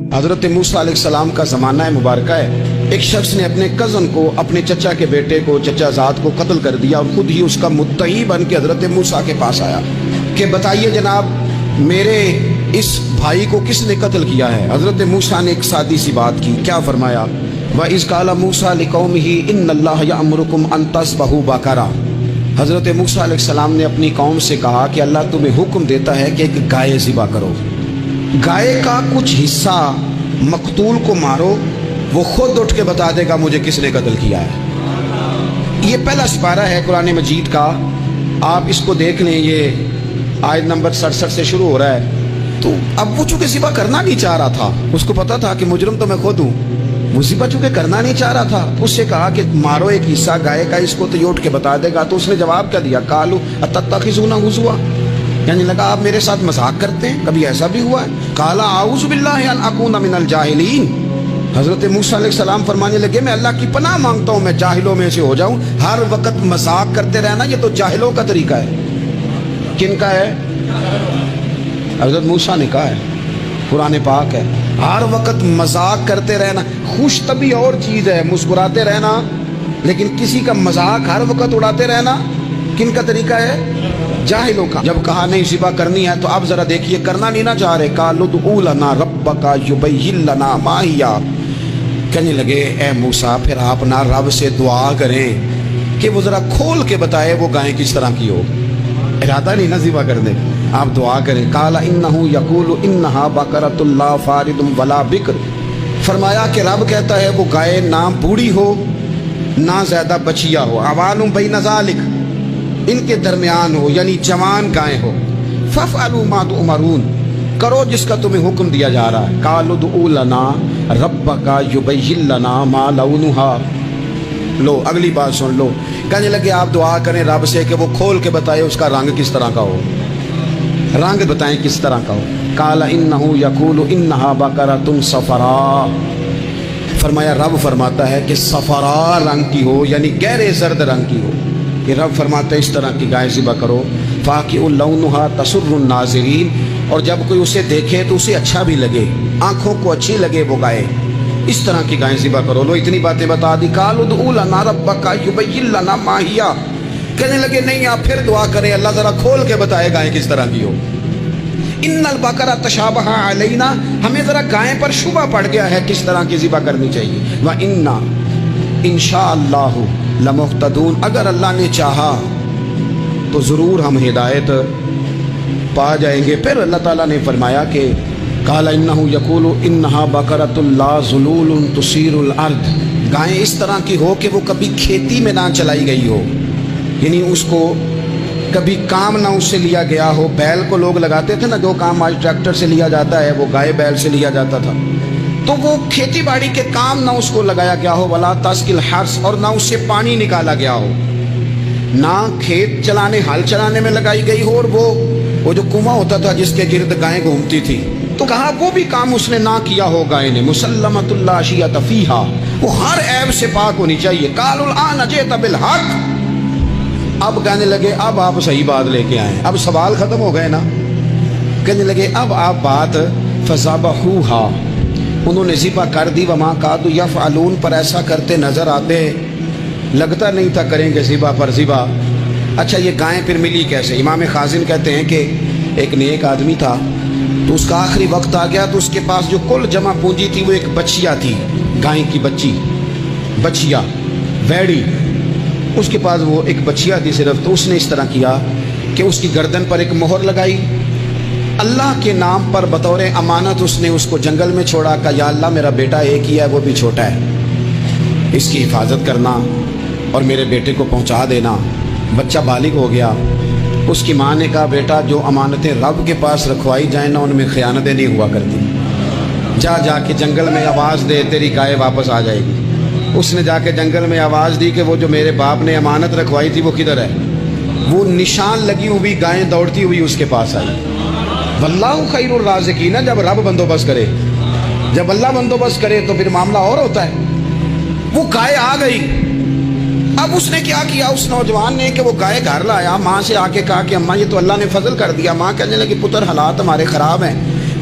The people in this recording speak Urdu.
حضرت موسیٰ علیہ السلام کا زمانہ مبارکہ ہے، ایک شخص نے اپنے کزن کو، اپنے چچا کے بیٹے کو، چچا زاد کو قتل کر دیا اور خود ہی اس کا مدعی بن کے حضرت موسیٰ کے پاس آیا کہ بتائیے جناب میرے اس بھائی کو کس نے قتل کیا ہے؟ حضرت موسیٰ نے ایک سادی سی بات کی، کیا فرمایا؟ وَإِذْ قَالَ مُوسَىٰ لِقَوْمِهِ إِنَّ اللَّهَ يَأْمُرُكُمْ أَن تَذْبَحُوا بَقَرَةً۔ حضرت موسیٰ علیہ السلام نے اپنی قوم سے کہا کہ اللہ تمہیں حکم دیتا ہے کہ ایک گائے ذبح کرو، گائے کا کچھ حصہ مقتول کو مارو، وہ خود اٹھ کے بتا دے گا مجھے کس نے قتل کیا ہے۔ یہ پہلا سپارہ ہے قرآن مجید کا، آپ اس کو دیکھ لیں، یہ آیت نمبر 67 سے شروع ہو رہا ہے۔ تو اب وہ چونکہ ذبح کرنا نہیں چاہ رہا تھا، اس کو پتا تھا کہ مجرم تو میں خود ہوں، وہ ذبح چونکہ کرنا نہیں چاہ رہا تھا، اس سے کہا کہ مارو ایک حصہ گائے کا، اس کو تو یہ اٹھ کے بتا دے گا۔ تو اس نے جواب کیا دیا؟ قالوا اتتخذون ہزوا، یعنی لگا آپ میرے ساتھ مذاق کرتے ہیں، کبھی ایسا بھی ہوا ہے؟ قال اعوذ باللہ ان اکون من الجاہلین۔ حضرت موسیٰ علیہ السلام فرمانے لگے میں اللہ کی پناہ مانگتا ہوں میں جاہلوں میں سے ہو جاؤں۔ ہر وقت مذاق کرتے رہنا یہ تو جاہلوں کا طریقہ ہے۔ کن کا ہے؟ حضرت موسیٰ نے کہا ہے، قرآن پاک ہے، ہر وقت مذاق کرتے رہنا۔ خوش طبعی اور چیز ہے، مسکراتے رہنا، لیکن کسی کا مذاق ہر وقت اڑاتے رہنا کن کا طریقہ ہے؟ جاہلوں کا۔ جب کہا نہیں ذبح کرنی ہے تو اب ذرا دیکھیے کرنا نہیں نہ چاہ رہے، قالوا ادع لنا ربک یبین لنا ما ہی، کہنے لگے اے موسیٰ پھر آپ نہ رب سے دعا کریں کہ وہ ذرا کھول کے بتائے وہ گائیں کس طرح کی ہو، ارادہ نہیں نہ ذبح کرنے، آپ دعا کریں۔ قال انہ یقول انہا بقرۃ لا فارض ولا بکر، فرمایا کہ رب کہتا ہے وہ گائے نہ بوڑھی ہو نہ زیادہ بچیا ہو، عوان بین ذالک، ان کے درمیان ہو، یعنی جوان گائے ہو۔ فافعلوا ما تؤمرون، کرو جس کا تمہیں حکم دیا جا رہا ہے۔ قالوا ادع لنا ربک یبین لنا ما لونھا، لو اگلی بات سن لو، کہنے لگے آپ دعا کریں رب سے کہ وہ کھول کے بتائے اس کا رنگ کس طرح کا ہو، رنگ بتائیں کس طرح کا ہو۔ قال انہ یقول انہا بقرۃ صفراء، فرمایا رب فرماتا ہے کہ صفراء رنگ کی ہو، یعنی گہرے زرد رنگ کی ہو، کہ رب فرماتا ہے اس طرح کی گائے ذبح کرو۔ فاقع لونھا تسر الناظرین، اور جب کوئی اسے دیکھے تو اسے اچھا بھی لگے، آنکھوں کو اچھی لگے وہ گائے، اس طرح کی گائیں ذبح کرو۔ لو اتنی باتیں بتا دی۔ قالوا ادع لنا ربک یبین لنا ما ہی، کہنے لگے نہیں آپ پھر دعا کریں اللہ ذرا کھول کے بتائے گائیں کس طرح کی ہو۔ ان البقرہ تشابہ علینا، ہمیں ذرا گائیں پر شبہ پڑ گیا ہے کس طرح کی ذبح کرنی چاہیے۔ وَإِنَّا انشاءاللہ لمہتدون، اگر اللہ نے چاہا تو ضرور ہم ہدایت پا جائیں گے۔ پھر اللہ تعالیٰ نے فرمایا کہ قال انہ یقول انہا بقرۃ لا ذلول تثیر الارض، گائیں اس طرح کی ہو کہ وہ کبھی کھیتی میں نہ چلائی گئی ہو، یعنی اس کو کبھی کام نہ اس سے لیا گیا ہو۔ بیل کو لوگ لگاتے تھے نا، جو کام آج ٹریکٹر سے لیا جاتا ہے وہ گائے بیل سے لیا جاتا تھا، تو وہ کھیتی باڑی کے کام نہ اس کو لگایا گیا ہو۔ ولا تسقی الحرث، اور نہ اس سے پانی نکالا گیا ہو، نہ کھیت چلانے ہل چلانے میں لگائی گئی ہو، اور وہ جو کنواں ہوتا تھا جس کے گرد گائیں گھومتی تھی، تو کہا وہ بھی کام اس نے نہ کیا ہو گائے نے۔ مسلمۃ لا شیۃ فیہا، وہ ہر عیب سے پاک ہونی چاہیے۔ قالوا الآن جئت بالحق، اب کہنے لگے اب آپ صحیح بات لے کے آئیں، اب سوال ختم ہو گئے نا، کہنے لگے اب آپ بات فذبحوہا، انہوں نے ذبح کر دی۔ وما کادوا یفعلون، پر ایسا کرتے نظر آتے، لگتا نہیں تھا کریں گے ذبح پر ذبح۔ اچھا یہ گائیں پھر ملی کیسے؟ امام خازن کہتے ہیں کہ ایک نیک آدمی تھا، تو اس کا آخری وقت آ گیا، تو اس کے پاس جو کل جمع پونجی تھی وہ ایک بچیا تھی، گائیں کی بچیا ویڑی، اس کے پاس وہ ایک بچیا تھی صرف۔ تو اس نے اس طرح کیا کہ اس کی گردن پر ایک مہر لگائی، اللہ کے نام پر بطور امانت اس نے اس کو جنگل میں چھوڑا، کہا یا اللہ میرا بیٹا ایک ہی ہے وہ بھی چھوٹا ہے، اس کی حفاظت کرنا اور میرے بیٹے کو پہنچا دینا۔ بچہ بالغ ہو گیا، اس کی ماں نے کہا بیٹا جو امانتیں رب کے پاس رکھوائی جائیں نا ان میں خیانتیں نہیں ہوا کرتی، جا کے جنگل میں آواز دے تیری گائے واپس آ جائے گی۔ اس نے جا کے جنگل میں آواز دی کہ وہ جو میرے باپ نے امانت رکھوائی تھی وہ کدھر ہے؟ وہ نشان لگی ہوئی گائیں دوڑتی ہوئی اس کے پاس آئی۔ واللہ خیر الرازقین، جب رب بندوبست کرے، جب اللہ بندوبست کرے تو پھر معاملہ اور ہوتا ہے۔ وہ گائے آ گئی، اب اس نے کیا کیا اس نوجوان نے کہ وہ گائے گھر لایا، ماں سے آ کے کہا کہ اماں یہ تو اللہ نے فضل کر دیا۔ ماں کہنے لگی پتر حالات ہمارے خراب ہیں،